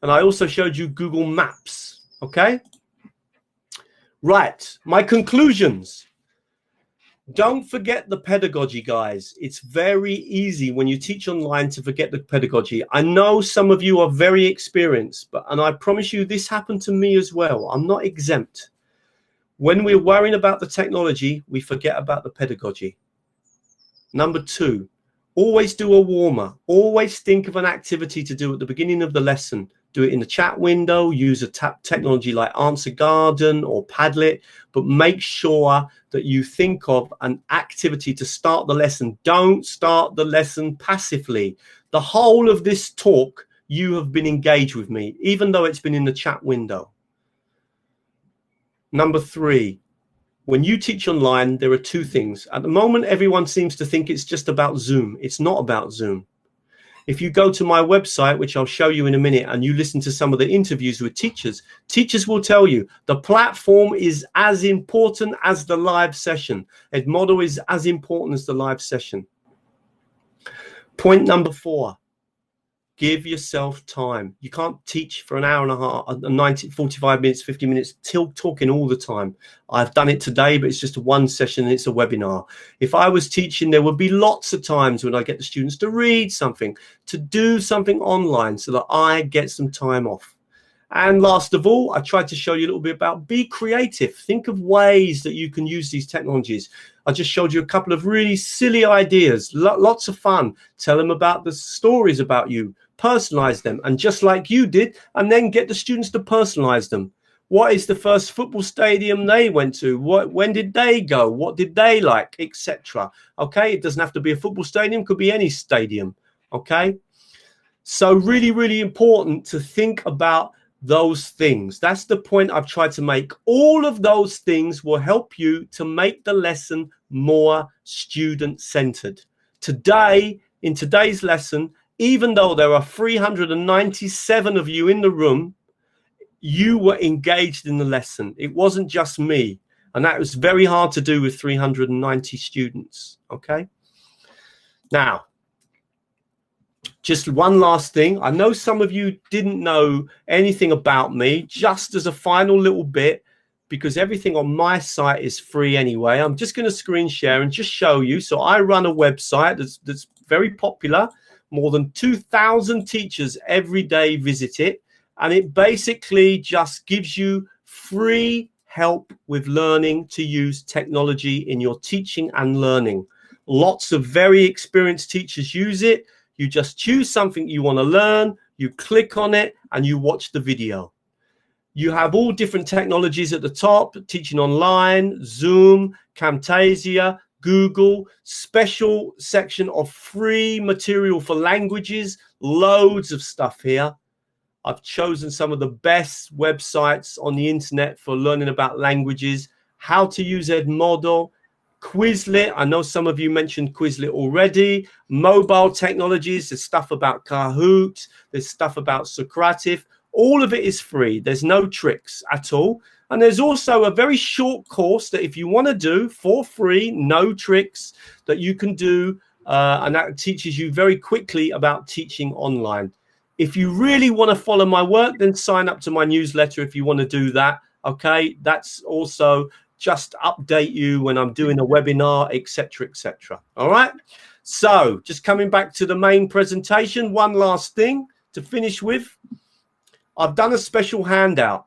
And I also showed you Google Maps. Okay. Right, my conclusions. Don't forget the pedagogy, guys. It's very easy when you teach online to forget the pedagogy. I know some of you are very experienced, and I promise you this happened to me as well. I'm not exempt. When we're worrying about the technology, we forget about the pedagogy. Number 2, always do a warmer. Always think of an activity to do at the beginning of the lesson. Do it in the chat window, use a technology like Answer Garden or Padlet, but make sure that you think of an activity to start the lesson. Don't start the lesson passively. The whole of this talk, you have been engaged with me, even though it's been in the chat window. Number 3, when you teach online, there are 2 things. At the moment, everyone seems to think it's just about Zoom. It's not about Zoom. If you go to my website, which I'll show you in a minute, and you listen to some of the interviews with teachers, teachers will tell you the platform is as important as the live session. Edmodo is as important as the live session. Point number 4, give yourself time. You can't teach for an hour and a half, 45 minutes, 50 minutes, talking all the time. I've done it today, but it's just one session and it's a webinar. If I was teaching, there would be lots of times when I get the students to read something, to do something online so that I get some time off. And last of all, I tried to show you a little bit about be creative. Think of ways that you can use these technologies. I just showed you a couple of really silly ideas, lots of fun. Tell them about the stories about you, personalize them, and just like you did, and then get the students to personalize them. What is the first football stadium they went to? When did they go? What did they like, etc. Okay, it doesn't have to be a football stadium, could be any stadium. Okay, so really, really important to think about those things. That's the point I've tried to make. All of those things will help you to make the lesson more student-centered. Today, in today's lesson, even though there are 397 of you in the room, you were engaged in the lesson. It wasn't just me. And that was very hard to do with 390 students. Okay. Now, just one last thing. I know some of you didn't know anything about me, just as a final little bit, because everything on my site is free anyway. I'm just going to screen share and just show you. So I run a website that's very popular. More than 2,000 teachers every day visit it. And it basically just gives you free help with learning to use technology in your teaching and learning. Lots of very experienced teachers use it. You just choose something you want to learn, you click on it, and you watch the video. You have all different technologies at the top, teaching online, Zoom, Camtasia, Google, special section of free material for languages, loads of stuff here. I've chosen some of the best websites on the internet for learning about languages, how to use Edmodo, Quizlet. I know some of you mentioned Quizlet already. Mobile technologies, there's stuff about Kahoot, there's stuff about Socrative. All of it is free. There's no tricks at all. And there's also a very short course that if you want to do for free, no tricks, that you can do. And that teaches you very quickly about teaching online. If you really want to follow my work, then sign up to my newsletter if you want to do that. Okay, that's also just update you when I'm doing a webinar, etc., etc. All right. So just coming back to the main presentation, one last thing to finish with. I've done a special handout.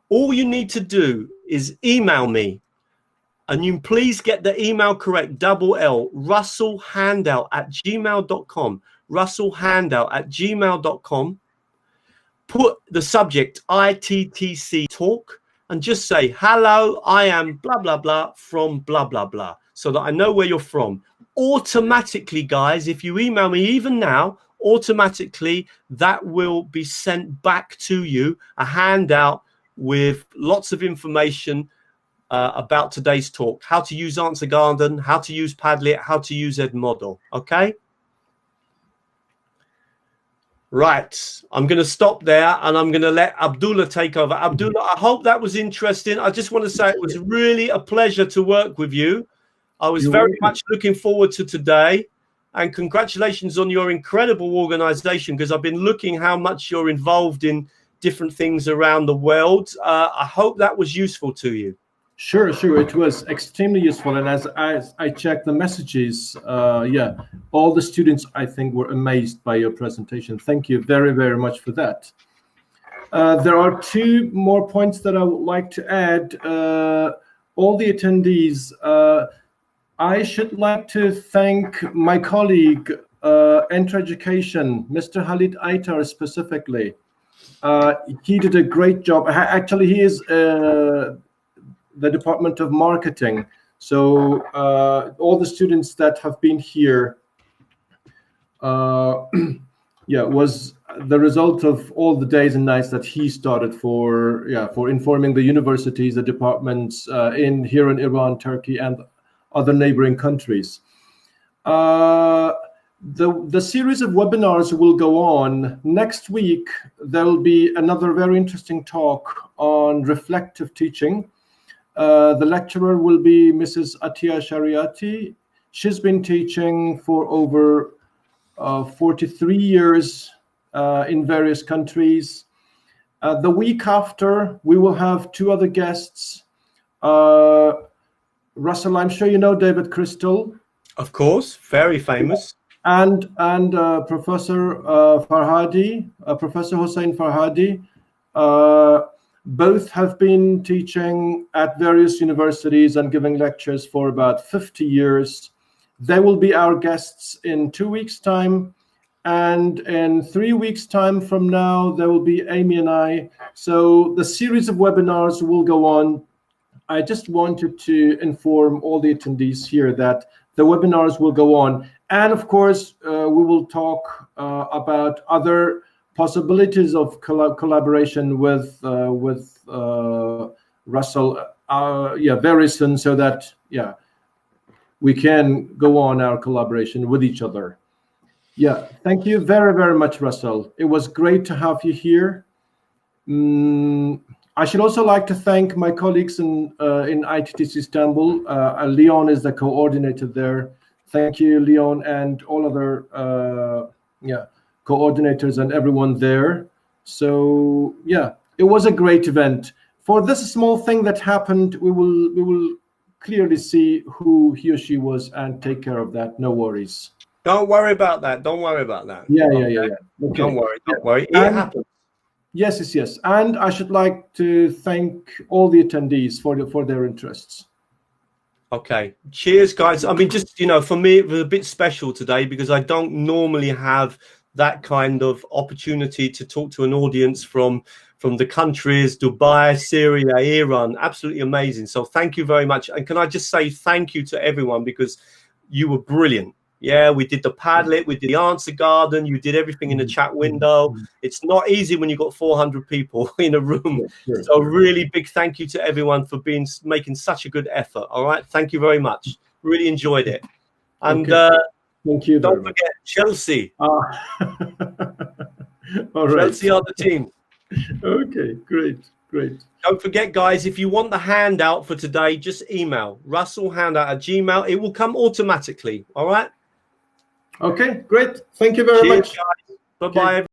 All you need to do is email me, and you please get the email correct, double L, russellhandout@gmail.com, russellhandout@gmail.com. Put the subject ITTC talk and just say, hello, I am blah, blah, blah from blah, blah, blah, so that I know where you're from. Automatically, guys, if you email me even now, automatically that will be sent back to you, a handout with lots of information about today's talk, how to use Answer Garden, how to use Padlet, how to use Edmodo. Okay. Right, I'm going to stop there and I'm going to let Abdullah take over. Abdullah, I hope that was interesting. I just want to say it was really a pleasure to work with you. I was very much looking forward to today, and congratulations on your incredible organization, because I've been looking how much you're involved in different things around the world. I hope that was useful to you. Sure. It was extremely useful, and as I checked the messages, all the students, I think, were amazed by your presentation. Thank you very, very much for that. There are two more points that I would like to add. All the attendees, I should like to thank my colleague, Enter Education, Mr. Halid Aitar specifically. He did a great job. Actually, he is the Department of Marketing. So all the students that have been here, was the result of all the days and nights that he started for informing the universities, the departments here in Iran, Turkey, and other neighboring countries. The series of webinars will go on. Next week, there will be another very interesting talk on reflective teaching. The lecturer will be Mrs. Atiya Shariati. She's been teaching for over 43 years in various countries. The week after, we will have two other guests. Russell, I'm sure you know David Crystal. Of course, very famous. And Professor Farhadi, Professor Hossein Farhadi. Both have been teaching at various universities and giving lectures for about 50 years. They will be our guests in 2 weeks' time. And in 3 weeks' time from now, there will be Amy and I. So the series of webinars will go on. I just wanted to inform all the attendees here that the webinars will go on. And of course, we will talk about other possibilities of collaboration with Russell, very soon, so that we can go on our collaboration with each other. Thank you very, very much, Russell. It was great to have you here. I should also like to thank my colleagues in ITTC Istanbul. Leon is the coordinator there. Thank you, Leon, and all other coordinators and everyone there. So it was a great event. For this small thing that happened, we will clearly see who he or she was and take care of that. No worries. Don't worry about that. Don't worry about that. Yeah. Okay. Don't worry. It happens. Yes. And I should like to thank all the attendees for their interests. Okay. Cheers, guys. I mean, just, for me, it was a bit special today because I don't normally have that kind of opportunity to talk to an audience from the countries, Dubai, Syria, Iran. Absolutely amazing. So thank you very much. And can I just say thank you to everyone because you were brilliant. Yeah, we did the Padlet, we did the answer garden, you did everything in the chat window. It's not easy when you've got 400 people in a room. Sure. So really big thank you to everyone for making such a good effort. All right, thank you very much. Really enjoyed it. And thank you. Don't forget Chelsea. All right. Chelsea are the team. Okay, great. Don't forget, guys, if you want the handout for today, just email russellhandout@gmail.com. It will come automatically. All right. Okay, great. Thank you very much. Guys. Bye-bye. Okay.